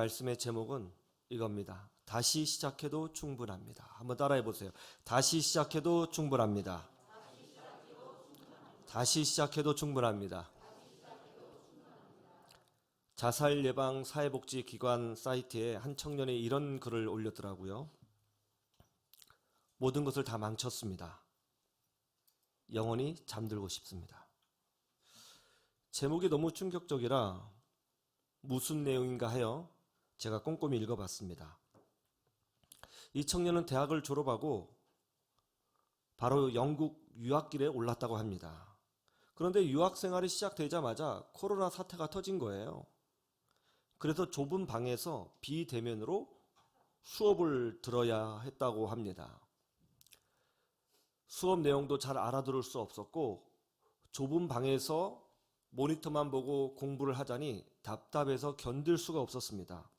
말씀의 제목은 이겁니다. 다시 시작해도 충분합니다. 한번 따라해 보세요. 다시 시작해도 충분합니다. 다시 시작해도 충분합니다. 자살 예방 사회복지 기관 사이트에 한 청년이 이런 글을 올렸더라고요. 모든 것을 다 망쳤습니다. 영원히 잠들고 싶습니다. 제목이 너무 충격적이라 무슨 내용인가 하여 제가 꼼꼼히 읽어봤습니다. 이 청년은 대학을 졸업하고 바로 영국 유학길에 올랐다고 합니다. 그런데 유학 생활이 시작되자마자 코로나 사태가 터진 거예요. 그래서 좁은 방에서 비대면으로 수업을 들어야 했다고 합니다. 수업 내용도 잘 알아들을 수 없었고 좁은 방에서 모니터만 보고 공부를 하자니 답답해서 견딜 수가 없었습니다.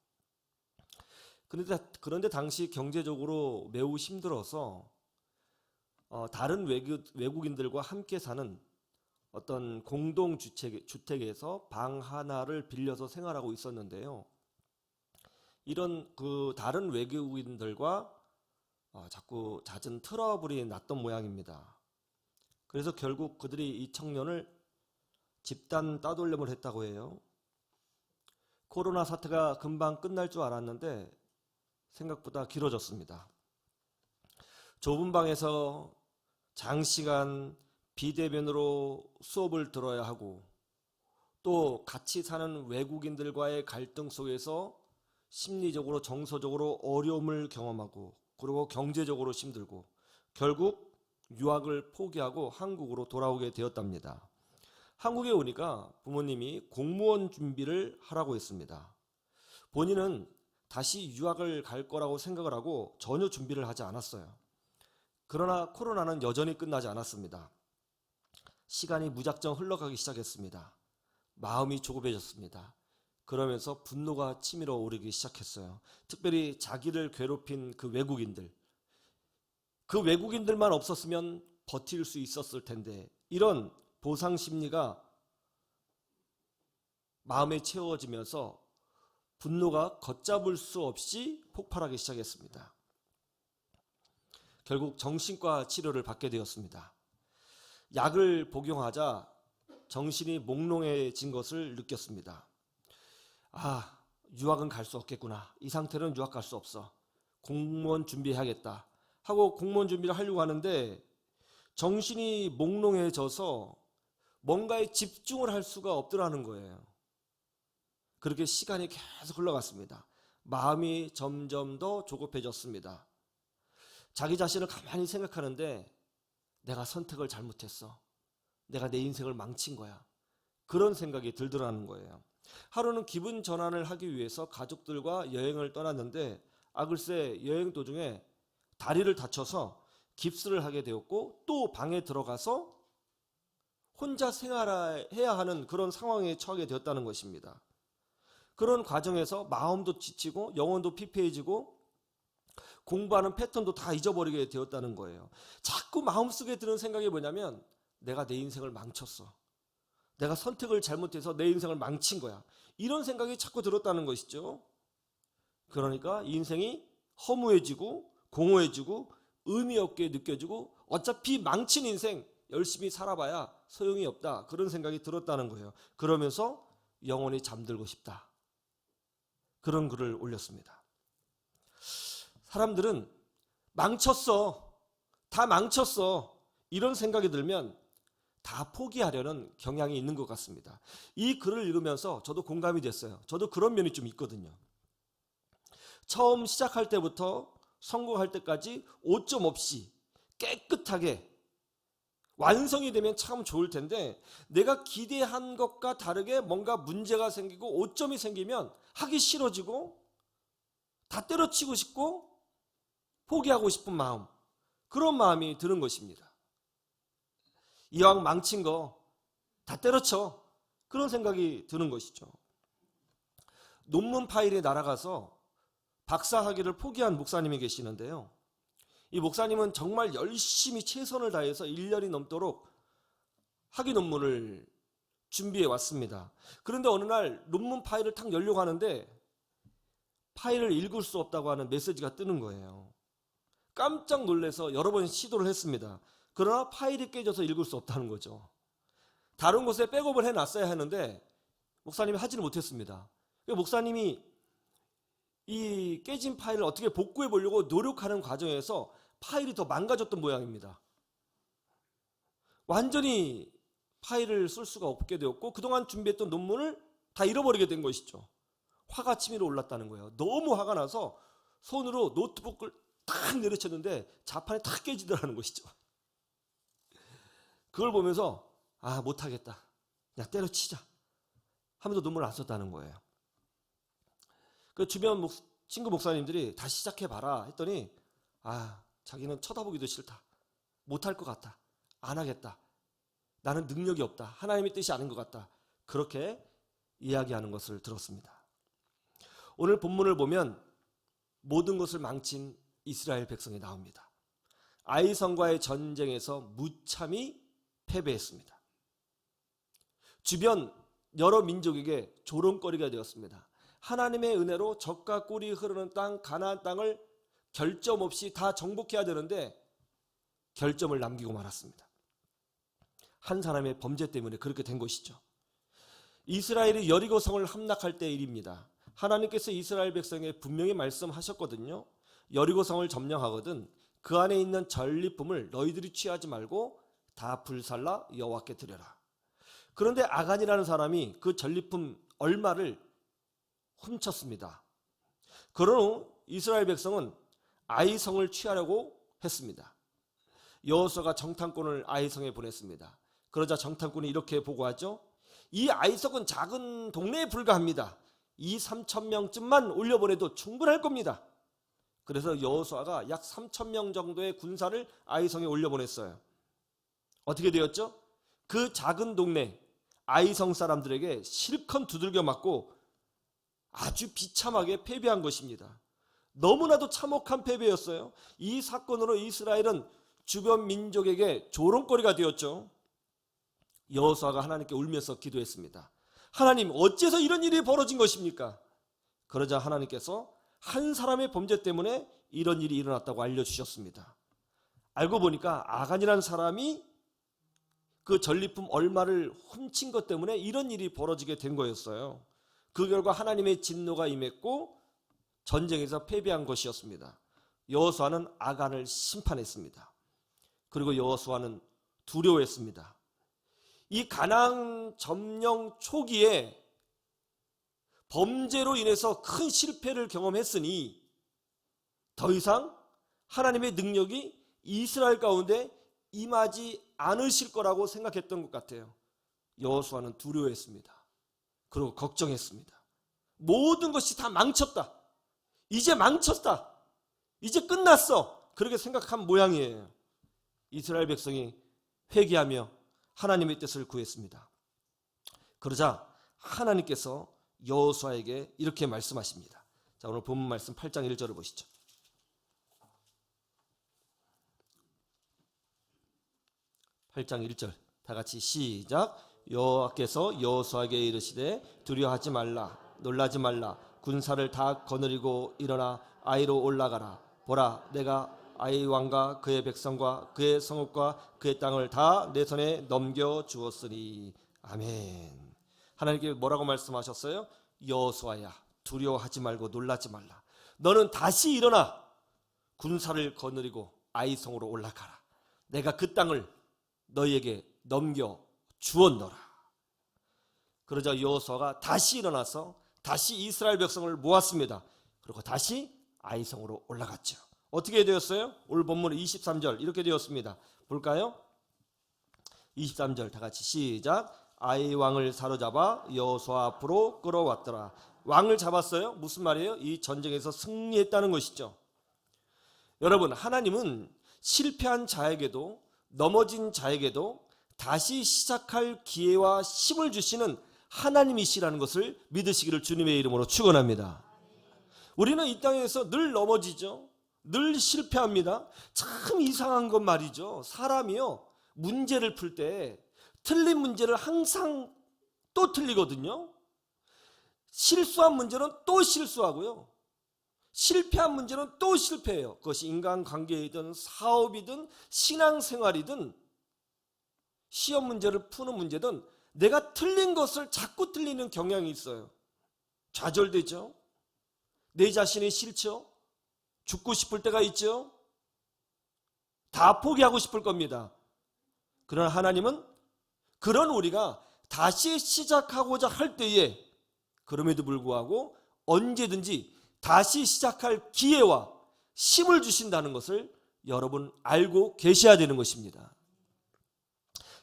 그런데 당시 경제적으로 매우 힘들어서 다른 외국인들과 함께 사는 어떤 공동주택에서 방 하나를 빌려서 생활하고 있었는데요. 이런 다른 외국인들과 자꾸 잦은 트러블이 났던 모양입니다. 그래서 결국 그들이 이 청년을 집단 따돌림을 했다고 해요. 코로나 사태가 금방 끝날 줄 알았는데 생각보다 길어졌습니다. 좁은 방에서 장시간 비대면으로 수업을 들어야 하고 또 같이 사는 외국인들과의 갈등 속에서 심리적으로 정서적으로 어려움을 경험하고 그리고 경제적으로 힘들고 결국 유학을 포기하고 한국으로 돌아오게 되었답니다. 한국에 오니까 부모님이 공무원 준비를 하라고 했습니다. 본인은 다시 유학을 갈 거라고 생각을 하고 전혀 준비를 하지 않았어요. 그러나 코로나는 여전히 끝나지 않았습니다. 시간이 무작정 흘러가기 시작했습니다. 마음이 조급해졌습니다. 그러면서 분노가 치밀어 오르기 시작했어요. 특별히 자기를 괴롭힌 그 외국인들만 없었으면 버틸 수 있었을 텐데 이런 보상 심리가 마음에 채워지면서 분노가 걷잡을 수 없이 폭발하기 시작했습니다. 결국 정신과 치료를 받게 되었습니다. 약을 복용하자 정신이 몽롱해진 것을 느꼈습니다. 유학은 갈 수 없겠구나. 이 상태로는 유학 갈 수 없어. 공무원 준비해야겠다 하고 공무원 준비를 하려고 하는데 정신이 몽롱해져서 뭔가에 집중을 할 수가 없더라는 거예요. 그렇게 시간이 계속 흘러갔습니다. 마음이 점점 더 조급해졌습니다. 자기 자신을 가만히 생각하는데 내가 선택을 잘못했어. 내가 내 인생을 망친 거야. 그런 생각이 들더라는 거예요. 하루는 기분 전환을 하기 위해서 가족들과 여행을 떠났는데 글쎄 여행 도중에 다리를 다쳐서 깁스를 하게 되었고 또 방에 들어가서 혼자 생활해야 하는 그런 상황에 처하게 되었다는 것입니다. 그런 과정에서 마음도 지치고 영혼도 피폐해지고 공부하는 패턴도 다 잊어버리게 되었다는 거예요. 자꾸 마음속에 드는 생각이 뭐냐면 내가 내 인생을 망쳤어. 내가 선택을 잘못해서 내 인생을 망친 거야. 이런 생각이 자꾸 들었다는 것이죠. 그러니까 인생이 허무해지고 공허해지고 의미 없게 느껴지고 어차피 망친 인생 열심히 살아봐야 소용이 없다. 그런 생각이 들었다는 거예요. 그러면서 영원히 잠들고 싶다. 그런 글을 올렸습니다. 사람들은 망쳤어. 다 망쳤어. 이런 생각이 들면 다 포기하려는 경향이 있는 것 같습니다. 이 글을 읽으면서 저도 공감이 됐어요. 저도 그런 면이 좀 있거든요. 처음 시작할 때부터 성공할 때까지 오점 없이 깨끗하게 완성이 되면 참 좋을 텐데 내가 기대한 것과 다르게 뭔가 문제가 생기고 오점이 생기면 하기 싫어지고 다 때려치고 싶고 포기하고 싶은 마음, 그런 마음이 드는 것입니다. 이왕 망친 거 다 때려쳐, 그런 생각이 드는 것이죠. 논문 파일에 날아가서 박사학위를 포기한 목사님이 계시는데요. 이 목사님은 정말 열심히 최선을 다해서 1년이 넘도록 학위 논문을 준비해 왔습니다. 그런데 어느 날 논문 파일을 탁 열려고 하는데 파일을 읽을 수 없다고 하는 메시지가 뜨는 거예요. 깜짝 놀라서 여러 번 시도를 했습니다. 그러나 파일이 깨져서 읽을 수 없다는 거죠. 다른 곳에 백업을 해놨어야 하는데 목사님이 하지는 못했습니다. 목사님이 이 깨진 파일을 어떻게 복구해 보려고 노력하는 과정에서 파일이 더 망가졌던 모양입니다. 완전히 파일을 쓸 수가 없게 되었고 그동안 준비했던 논문을 다 잃어버리게 된 것이죠. 화가 치밀어 올랐다는 거예요. 너무 화가 나서 손으로 노트북을 탁 내려쳤는데 자판이 탁 깨지더라는 것이죠. 그걸 보면서 못하겠다, 그냥 때려치자 하면서 논문을 안 썼다는 거예요. 그 주변 친구 목사님들이 다시 시작해봐라 했더니 자기는 쳐다보기도 싫다, 못할 것 같다, 안 하겠다, 나는 능력이 없다, 하나님의 뜻이 아닌 것 같다, 그렇게 이야기하는 것을 들었습니다. 오늘 본문을 보면 모든 것을 망친 이스라엘 백성이 나옵니다. 아이성과의 전쟁에서 무참히 패배했습니다. 주변 여러 민족에게 조롱거리가 되었습니다. 하나님의 은혜로 젖과 꿀이 흐르는 땅 가나안 땅을 결점 없이 다 정복해야 되는데 결점을 남기고 말았습니다. 한 사람의 범죄 때문에 그렇게 된 것이죠. 이스라엘이 여리고성을 함락할 때의 일입니다. 하나님께서 이스라엘 백성에게 분명히 말씀하셨거든요. 여리고성을 점령하거든 그 안에 있는 전리품을 너희들이 취하지 말고 다 불살라 여호와께 드려라. 그런데 아간이라는 사람이 그 전리품 얼마를 훔쳤습니다. 그런 후 이스라엘 백성은 아이성을 취하려고 했습니다. 여호수아가 정탐꾼을 아이성에 보냈습니다. 그러자 정탐꾼이 이렇게 보고하죠. 이 아이성은 작은 동네에 불과합니다. 2,3,000명쯤만 올려보내도 충분할 겁니다. 그래서 여호수아가 약 3,000명 정도의 군사를 아이성에 올려보냈어요. 어떻게 되었죠? 그 작은 동네 아이성 사람들에게 실컷 두들겨 맞고 아주 비참하게 패배한 것입니다. 너무나도 참혹한 패배였어요. 이 사건으로 이스라엘은 주변 민족에게 조롱거리가 되었죠. 여호수아가 하나님께 울면서 기도했습니다. 하나님, 어째서 이런 일이 벌어진 것입니까? 그러자 하나님께서 한 사람의 범죄 때문에 이런 일이 일어났다고 알려주셨습니다. 알고 보니까 아간이라는 사람이 그 전리품 얼마를 훔친 것 때문에 이런 일이 벌어지게 된 거였어요. 그 결과 하나님의 진노가 임했고 전쟁에서 패배한 것이었습니다. 여호수아는 아간을 심판했습니다. 그리고 여호수아는 두려워했습니다. 이 가나안 점령 초기에 범죄로 인해서 큰 실패를 경험했으니 더 이상 하나님의 능력이 이스라엘 가운데 임하지 않으실 거라고 생각했던 것 같아요. 여호수아는 두려워했습니다. 그리고 걱정했습니다. 모든 것이 다 망쳤다. 이제 망쳤다. 이제 끝났어. 그렇게 생각한 모양이에요. 이스라엘 백성이 회개하며 하나님의 뜻을 구했습니다. 그러자 하나님께서 여호수아에게 이렇게 말씀하십니다. 자, 오늘 본문 말씀 8장 1절을 보시죠. 8장 1절 다 같이 시작. 여호와께서 여호수아에게 이르시되 두려워하지 말라, 놀라지 말라, 군사를 다 거느리고 일어나 아이로 올라가라. 보라, 내가 아이 왕과 그의 백성과 그의 성읍과 그의 땅을 다 내 손에 넘겨 주었으니. 아멘. 하나님께 뭐라고 말씀하셨어요? 여호수아야, 두려워하지 말고 놀라지 말라. 너는 다시 일어나 군사를 거느리고 아이성으로 올라가라. 내가 그 땅을 너희에게 넘겨 주었노라. 그러자 여호수아가 다시 일어나서 다시 이스라엘 백성을 모았습니다. 그리고 다시 아이성으로 올라갔죠. 어떻게 되었어요? 오늘 본문 23절 이렇게 되었습니다. 볼까요? 23절 다 같이 시작. 아이 왕을 사로잡아 여호수아 앞으로 끌어왔더라. 왕을 잡았어요. 무슨 말이에요? 이 전쟁에서 승리했다는 것이죠. 여러분, 하나님은 실패한 자에게도 넘어진 자에게도 다시 시작할 기회와 힘을 주시는 하나님이시라는 것을 믿으시기를 주님의 이름으로 축원합니다. 우리는 이 땅에서 늘 넘어지죠. 늘 실패합니다. 참 이상한 건 말이죠. 사람이요, 문제를 풀 때 틀린 문제를 항상 또 틀리거든요. 실수한 문제는 또 실수하고요. 실패한 문제는 또 실패해요. 그것이 인간관계이든 사업이든 신앙생활이든 시험 문제를 푸는 문제든 내가 틀린 것을 자꾸 틀리는 경향이 있어요. 좌절되죠. 내 자신이 싫죠. 죽고 싶을 때가 있죠. 다 포기하고 싶을 겁니다. 그러나 하나님은 그런 우리가 다시 시작하고자 할 때에 그럼에도 불구하고 언제든지 다시 시작할 기회와 힘을 주신다는 것을 여러분 알고 계셔야 되는 것입니다.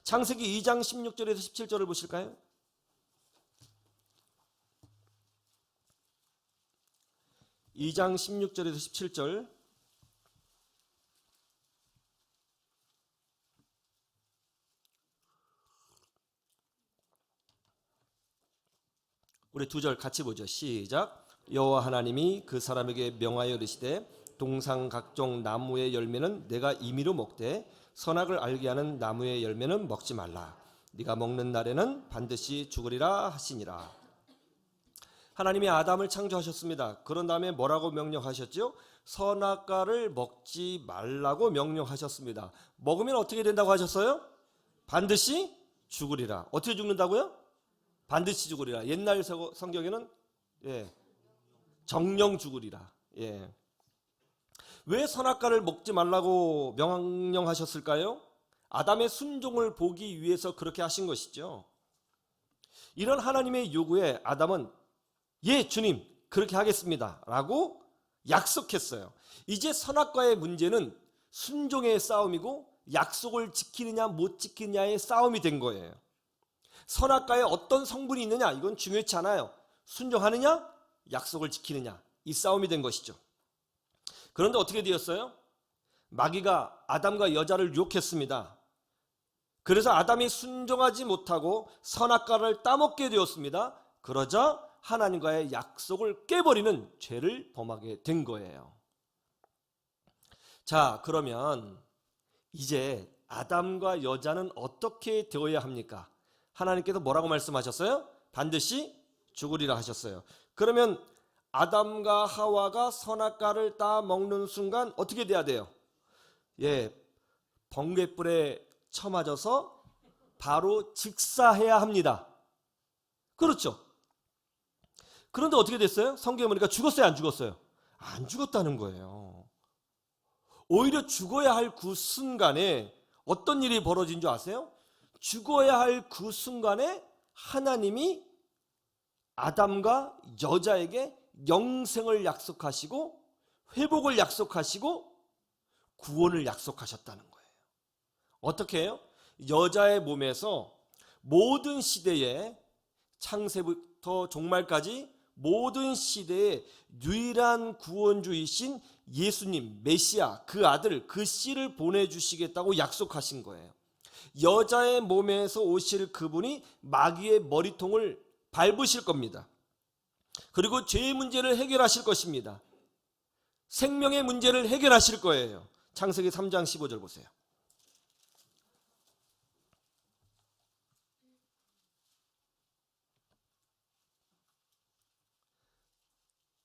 창세기 2장 16절에서 17절을 보실까요? 2장 16절에서 17절. 우리 두 절 같이 보죠. 시작. 여호와 하나님이 그 사람에게 명하여 이르시되 동상 각종 나무의 열매는 내가 임의로 먹되 선악을 알게 하는 나무의 열매는 먹지 말라. 네가 먹는 날에는 반드시 죽으리라 하시니라. 하나님이 아담을 창조하셨습니다. 그런 다음에 뭐라고 명령하셨죠? 선악과를 먹지 말라고 명령하셨습니다. 먹으면 어떻게 된다고 하셨어요? 반드시 죽으리라. 어떻게 죽는다고요? 반드시 죽으리라. 옛날 성경에는 정령 죽으리라. 왜 선악과를 먹지 말라고 명령하셨을까요? 아담의 순종을 보기 위해서 그렇게 하신 것이죠. 이런 하나님의 요구에 아담은 예 주님 그렇게 하겠습니다 라고 약속했어요. 이제 선악과의 문제는 순종의 싸움이고 약속을 지키느냐 못 지키느냐의 싸움이 된 거예요. 선악과에 어떤 성분이 있느냐 이건 중요치 않아요. 순종하느냐 약속을 지키느냐 이 싸움이 된 것이죠. 그런데 어떻게 되었어요? 마귀가 아담과 여자를 유혹했습니다. 그래서 아담이 순종하지 못하고 선악과를 따먹게 되었습니다. 그러자 하나님과의 약속을 깨버리는 죄를 범하게 된 거예요. 자, 그러면 이제 아담과 여자는 어떻게 되어야 합니까? 하나님께서 뭐라고 말씀하셨어요? 반드시 죽으리라 하셨어요. 그러면 아담과 하와가 선악과를 따 먹는 순간 어떻게 돼야 돼요? 번갯불에 처맞아서 바로 즉사해야 합니다. 그렇죠? 그런데 어떻게 됐어요? 성경에 보니까 죽었어요, 안 죽었어요? 안 죽었다는 거예요. 오히려 죽어야 할 그 순간에 어떤 일이 벌어진 줄 아세요? 죽어야 할 그 순간에 하나님이 아담과 여자에게 영생을 약속하시고 회복을 약속하시고 구원을 약속하셨다는 거예요. 어떻게 해요? 여자의 몸에서 모든 시대에 창세부터 종말까지 모든 시대에 유일한 구원주이신 예수님 메시아 그 아들 그 씨를 보내주시겠다고 약속하신 거예요. 여자의 몸에서 오실 그분이 마귀의 머리통을 밟으실 겁니다. 그리고 죄의 문제를 해결하실 것입니다. 생명의 문제를 해결하실 거예요. 창세기 3장 15절 보세요.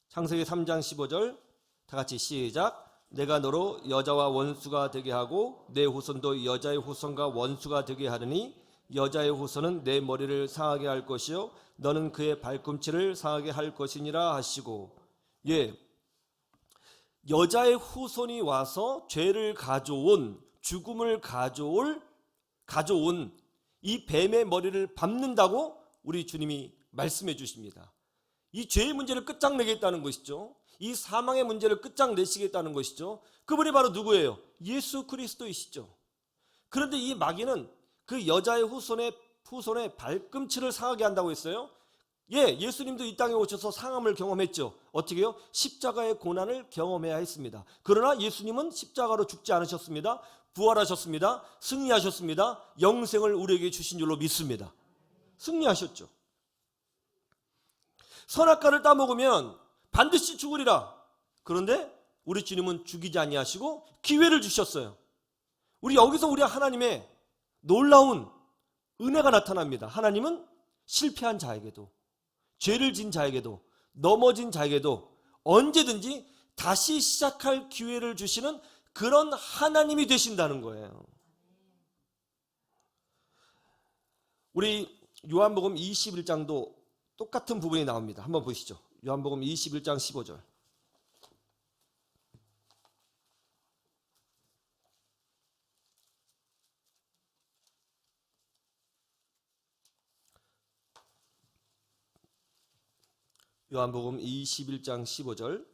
창세기 3장 15절 다 같이 시작. 내가 너로 여자와 원수가 되게 하고 내 후손도 여자의 후손과 원수가 되게 하리니 여자의 후손은 내 머리를 상하게 할 것이요 너는 그의 발꿈치를 상하게 할 것이니라 하시고, 여자의 후손이 와서 죄를 가져온 죽음을 가져온 이 뱀의 머리를 밟는다고 우리 주님이 말씀해 주십니다. 이 죄의 문제를 끝장내겠다는 것이죠. 이 사망의 문제를 끝장내시겠다는 것이죠. 그분이 바로 누구예요? 예수 그리스도이시죠. 그런데 이 마귀는 그 여자의 후손의 발꿈치를 상하게 한다고 했어요. 예수님도 이 땅에 오셔서 상함을 경험했죠. 어떻게 해요? 십자가의 고난을 경험해야 했습니다. 그러나 예수님은 십자가로 죽지 않으셨습니다. 부활하셨습니다. 승리하셨습니다. 영생을 우리에게 주신 줄로 믿습니다. 승리하셨죠. 선악과를 따먹으면 반드시 죽으리라. 그런데 우리 주님은 죽이지 아니하시고 기회를 주셨어요. 우리 여기서 우리 하나님의 놀라운 은혜가 나타납니다. 하나님은 실패한 자에게도 죄를 진 자에게도 넘어진 자에게도 언제든지 다시 시작할 기회를 주시는 그런 하나님이 되신다는 거예요. 우리 요한복음 21장도 똑같은 부분이 나옵니다. 한번 보시죠. 요한복음 21장 15절. 요한복음 21장 15절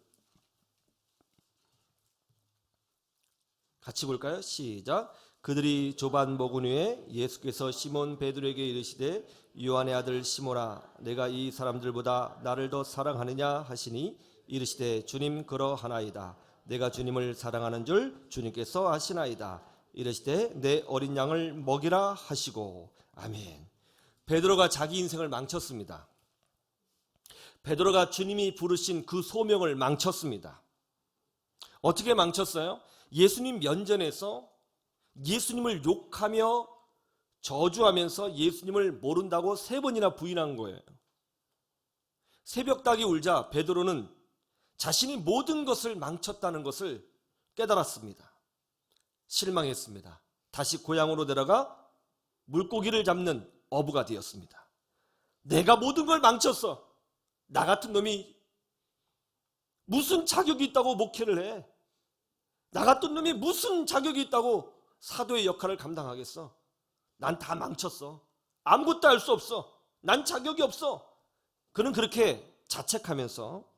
같이 볼까요? 시작. 그들이 조반 먹은 후에 예수께서 시몬 베드로에게 이르시되 요한의 아들 시몬아 내가 이 사람들보다 나를 더 사랑하느냐 하시니 이르시되 주님 그러하나이다. 내가 주님을 사랑하는 줄 주님께서 아시나이다. 이르시되 내 어린 양을 먹이라 하시고. 아멘. 베드로가 자기 인생을 망쳤습니다. 베드로가 주님이 부르신 그 소명을 망쳤습니다. 어떻게 망쳤어요? 예수님 면전에서 예수님을 욕하며 저주하면서 예수님을 모른다고 3번이나 부인한 거예요. 새벽닭이 울자 베드로는 자신이 모든 것을 망쳤다는 것을 깨달았습니다. 실망했습니다. 다시 고향으로 내려가 물고기를 잡는 어부가 되었습니다. 내가 모든 걸 망쳤어. 나 같은 놈이 무슨 자격이 있다고 목회를 해? 나 같은 놈이 무슨 자격이 있다고 사도의 역할을 감당하겠어? 난 다 망쳤어. 아무것도 할 수 없어. 난 자격이 없어. 그는 그렇게 자책하면서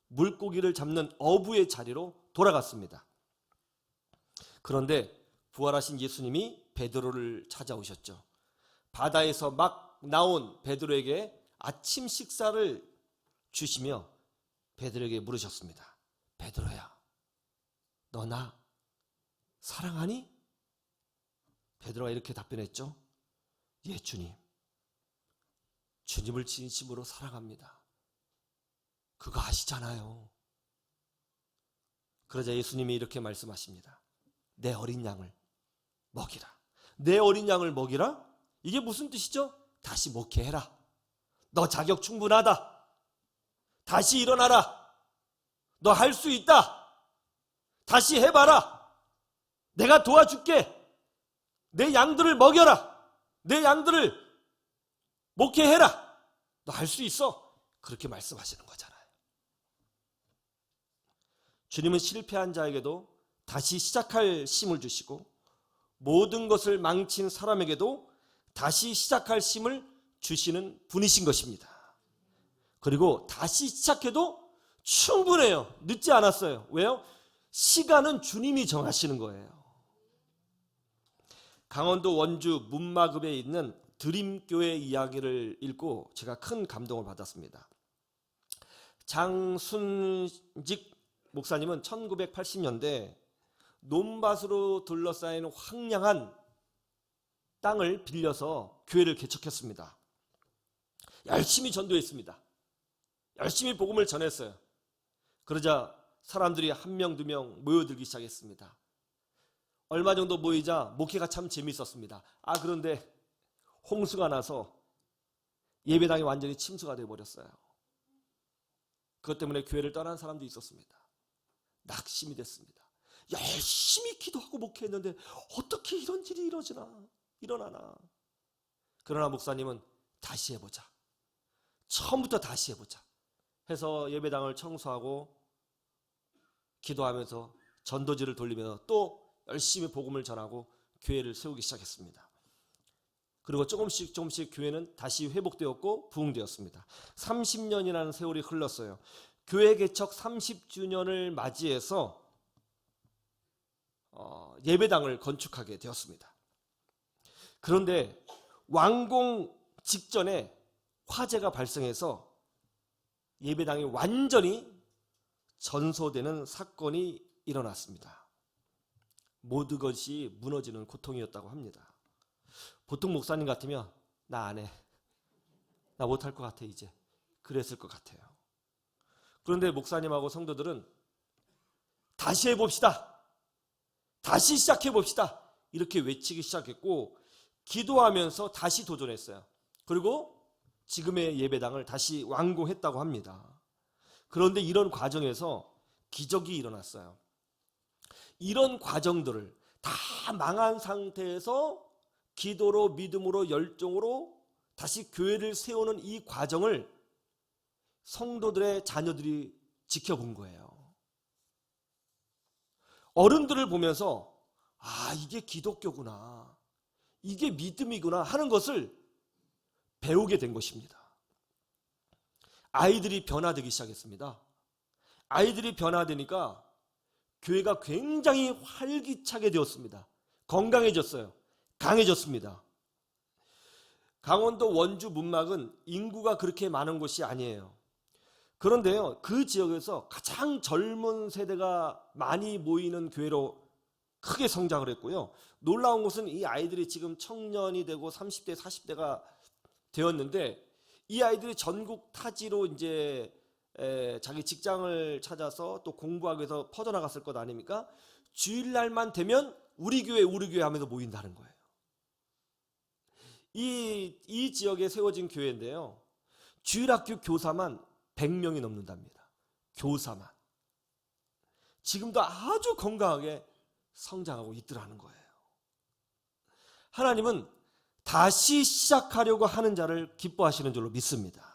물고기를 잡는 어부의 자리로 돌아갔습니다. 그런데 부활하신 예수님이 베드로를 찾아오셨죠. 바다에서 막 나온 베드로에게 아침 식사를 주시며 베드로에게 물으셨습니다. 베드로야, 너 나 사랑하니? 베드로가 이렇게 답변했죠. 예, 주님. 주님을 진심으로 사랑합니다. 그거 아시잖아요. 그러자 예수님이 이렇게 말씀하십니다. 내 어린 양을 먹이라. 내 어린 양을 먹이라? 이게 무슨 뜻이죠? 다시 목회해라. 너 자격 충분하다. 다시 일어나라. 너 할 수 있다. 다시 해봐라. 내가 도와줄게. 내 양들을 먹여라. 내 양들을 목회해라. 너 할 수 있어. 그렇게 말씀하시는 거잖아요. 주님은 실패한 자에게도 다시 시작할 힘을 주시고 모든 것을 망친 사람에게도 다시 시작할 힘을 주시는 분이신 것입니다. 그리고 다시 시작해도 충분해요. 늦지 않았어요. 왜요? 시간은 주님이 정하시는 거예요. 강원도 원주 문마급에 있는 드림교회 이야기를 읽고 제가 큰 감동을 받았습니다. 장순직 목사님은 1980년대 논밭으로 둘러싸인 황량한 땅을 빌려서 교회를 개척했습니다. 열심히 전도했습니다. 열심히 복음을 전했어요. 그러자 사람들이 1명, 2명 모여들기 시작했습니다. 얼마 정도 모이자 목회가 참 재밌었습니다. 그런데 홍수가 나서 예배당이 완전히 침수가 되어버렸어요. 그것 때문에 교회를 떠난 사람도 있었습니다. 낙심이 됐습니다. 열심히 기도하고 목회했는데 어떻게 이런 일이 일어나나. 그러나 목사님은 다시 해보자. 처음부터 다시 해보자 해서 예배당을 청소하고 기도하면서 전도지를 돌리면서 또 열심히 복음을 전하고 교회를 세우기 시작했습니다. 그리고 조금씩 교회는 다시 회복되었고 부흥되었습니다. 30년이라는 세월이 흘렀어요. 교회 개척 30주년을 맞이해서 예배당을 건축하게 되었습니다. 그런데 완공 직전에 화재가 발생해서 예배당이 완전히 전소되는 사건이 일어났습니다. 모든 것이 무너지는 고통이었다고 합니다. 보통 목사님 같으면 나 안 해. 나 못할 것 같아 이제. 그랬을 것 같아요. 그런데 목사님하고 성도들은 다시 해봅시다. 다시 시작해봅시다. 이렇게 외치기 시작했고 기도하면서 다시 도전했어요. 그리고 지금의 예배당을 다시 완공했다고 합니다. 그런데 이런 과정에서 기적이 일어났어요. 이런 과정들을 다 망한 상태에서 기도로, 믿음으로, 열정으로 다시 교회를 세우는 이 과정을 성도들의 자녀들이 지켜본 거예요. 어른들을 보면서 이게 기독교구나, 이게 믿음이구나 하는 것을 배우게 된 것입니다. 아이들이 변화되기 시작했습니다. 아이들이 변화되니까 교회가 굉장히 활기차게 되었습니다. 건강해졌어요. 강해졌습니다. 강원도 원주 문막은 인구가 그렇게 많은 곳이 아니에요. 그런데요, 그 지역에서 가장 젊은 세대가 많이 모이는 교회로 크게 성장을 했고요. 놀라운 것은 이 아이들이 지금 청년이 되고 30대, 40대가 되었는데, 이 아이들이 전국 타지로 이제 자기 직장을 찾아서 또 공부하기 위해서 퍼져나갔을 것 아닙니까? 주일날만 되면 우리 교회 하면서 모인다는 거예요. 이 지역에 세워진 교회인데요, 주일학교 교사만 100명이 넘는답니다. 교사만. 지금도 아주 건강하게 성장하고 있더라는 거예요. 하나님은 다시 시작하려고 하는 자를 기뻐하시는 줄로 믿습니다.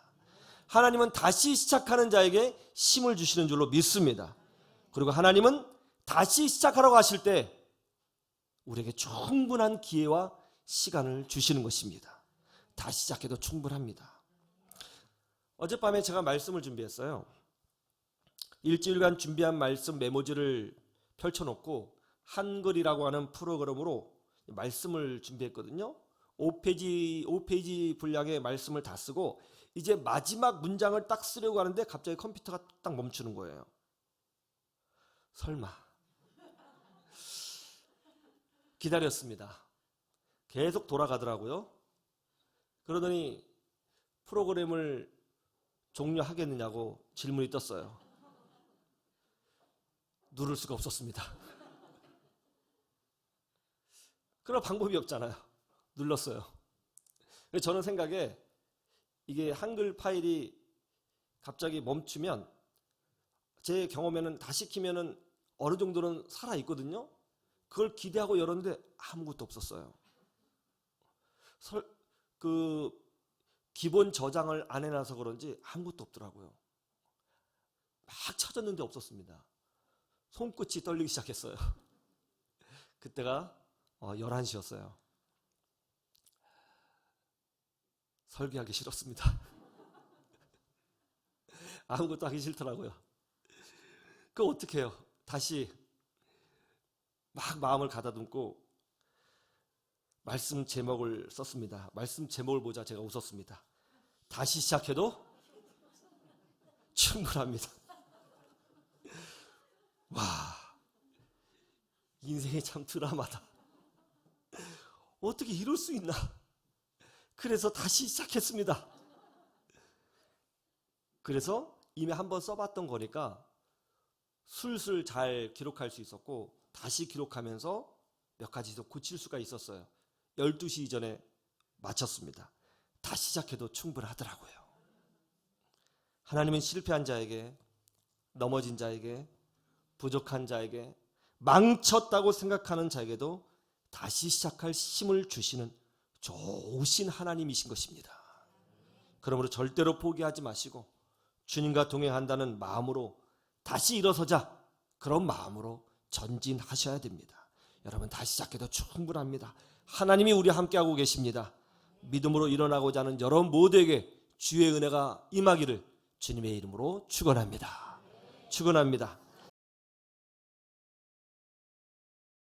하나님은 다시 시작하는 자에게 힘을 주시는 줄로 믿습니다. 그리고 하나님은 다시 시작하라고 하실 때 우리에게 충분한 기회와 시간을 주시는 것입니다. 다시 시작해도 충분합니다. 어젯밤에 제가 말씀을 준비했어요. 일주일간 준비한 말씀 메모지를 펼쳐놓고 한글이라고 하는 프로그램으로 말씀을 준비했거든요. 5페이지 분량의 말씀을 다 쓰고 이제 마지막 문장을 딱 쓰려고 하는데 갑자기 컴퓨터가 딱 멈추는 거예요. 설마. 기다렸습니다. 계속 돌아가더라고요. 그러더니 프로그램을 종료하겠느냐고 질문이 떴어요. 누를 수가 없었습니다. 그런 방법이 없잖아요. 눌렀어요. 저는 생각에 이게 한글 파일이 갑자기 멈추면 제 경험에는 다시 키면은 어느 정도는 살아 있거든요. 그걸 기대하고 열었는데 아무것도 없었어요. 기본 저장을 안 해놔서 그런지 아무것도 없더라고요. 막 찾았는데 없었습니다. 손끝이 떨리기 시작했어요. 그때가 11시였어요. 설교하기 싫었습니다. 아무것도 하기 싫더라고요. 그거 어떻게 해요? 다시 막 마음을 가다듬고 말씀 제목을 썼습니다. 말씀 제목을 보자 제가 웃었습니다. 다시 시작해도 충분합니다. 와, 인생이 참 드라마다. 어떻게 이럴 수 있나? 그래서 다시 시작했습니다. 그래서 이미 한번 써봤던 거니까 술술 잘 기록할 수 있었고 다시 기록하면서 몇 가지 더 고칠 수가 있었어요. 12시 이전에 마쳤습니다. 다시 시작해도 충분하더라고요. 하나님은 실패한 자에게, 넘어진 자에게, 부족한 자에게, 망쳤다고 생각하는 자에게도 다시 시작할 힘을 주시는 좋으신 하나님이신 것입니다. 그러므로 절대로 포기하지 마시고 주님과 동행한다는 마음으로 다시 일어서자, 그런 마음으로 전진하셔야 됩니다. 여러분, 다시 시작해도 충분합니다. 하나님이 우리와 함께하고 계십니다. 믿음으로 일어나고자 하는 여러분 모두에게 주의 은혜가 임하기를 주님의 이름으로 축원합니다. 축원합니다.